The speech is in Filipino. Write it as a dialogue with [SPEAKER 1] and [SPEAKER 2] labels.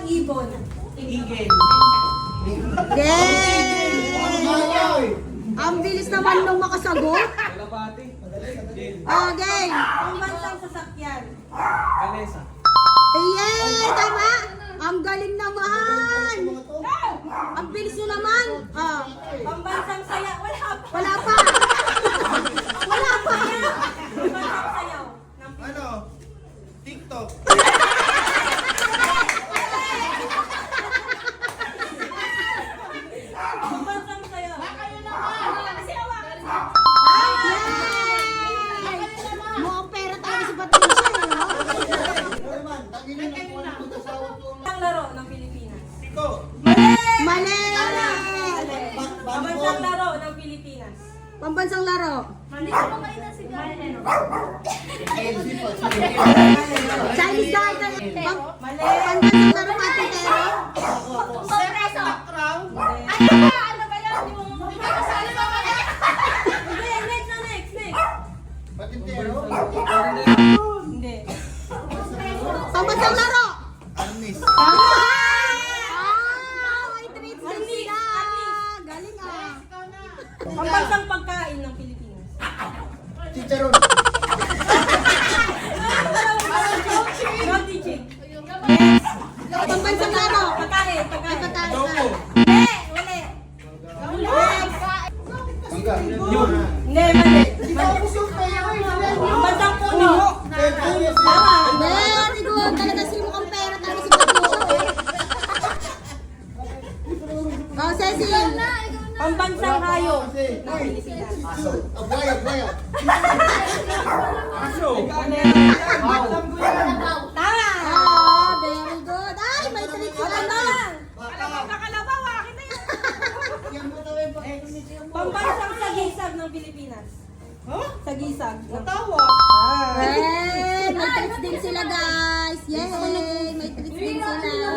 [SPEAKER 1] Ibon.
[SPEAKER 2] Igel.
[SPEAKER 1] Yay! Ang bilis naman nung makasagot. Oh, game. Ang bansang sasakyan.
[SPEAKER 2] Kalesa.
[SPEAKER 1] Yay! Tama! Ang galing naman! Ang bilis nyo naman. Oh.
[SPEAKER 3] Pambansang saya. Wala pa.
[SPEAKER 1] Wala pa. Wala pa.
[SPEAKER 3] Pambansang sayaw.
[SPEAKER 2] Ano? TikTok.
[SPEAKER 3] Pambansang sayaw.
[SPEAKER 1] Mukhang pera talaga si Patricia.
[SPEAKER 3] Ang laro ng Pilipinas.
[SPEAKER 2] Tiko.
[SPEAKER 1] Mali!
[SPEAKER 3] Pambansang laro ng Pilipinas.
[SPEAKER 1] Pambansang laro.
[SPEAKER 3] Mali ko pa kayo na si Mali.
[SPEAKER 1] Chinese garden.
[SPEAKER 3] Mali.
[SPEAKER 1] Pambansang laro patintero.
[SPEAKER 3] Ano ba yan? Yung kasali ba ba yan? Hindi, next na next. Hindi.
[SPEAKER 1] Pambansang laro.
[SPEAKER 2] Anis.
[SPEAKER 1] May treats din sila. Galing ah.
[SPEAKER 3] Pambansang pagkain ng Pilipinas.
[SPEAKER 2] Chicharon.
[SPEAKER 3] No teaching.
[SPEAKER 1] Pambansang laro.
[SPEAKER 3] Pagkain.
[SPEAKER 1] Ay, pagkain
[SPEAKER 2] Choco.
[SPEAKER 3] Hindi, wala.
[SPEAKER 2] Mangga.
[SPEAKER 3] Hindi, mali. Pambansang puno. Tama.
[SPEAKER 1] Very good. Talaga si mukhang pera talaga si Patricia. Oh, Cecil.
[SPEAKER 3] Pambansang hayop ng Pilipinas.
[SPEAKER 2] Abaya. Aso.
[SPEAKER 3] Tama.
[SPEAKER 1] Oh, very good. Ay, may treats sila.
[SPEAKER 3] Nakalabaw, akin na yan. Pambansang sagisag ng Pilipinas. Sagisag. Tawa.
[SPEAKER 1] Very may treats din sila guys. Yay! May treats din sila.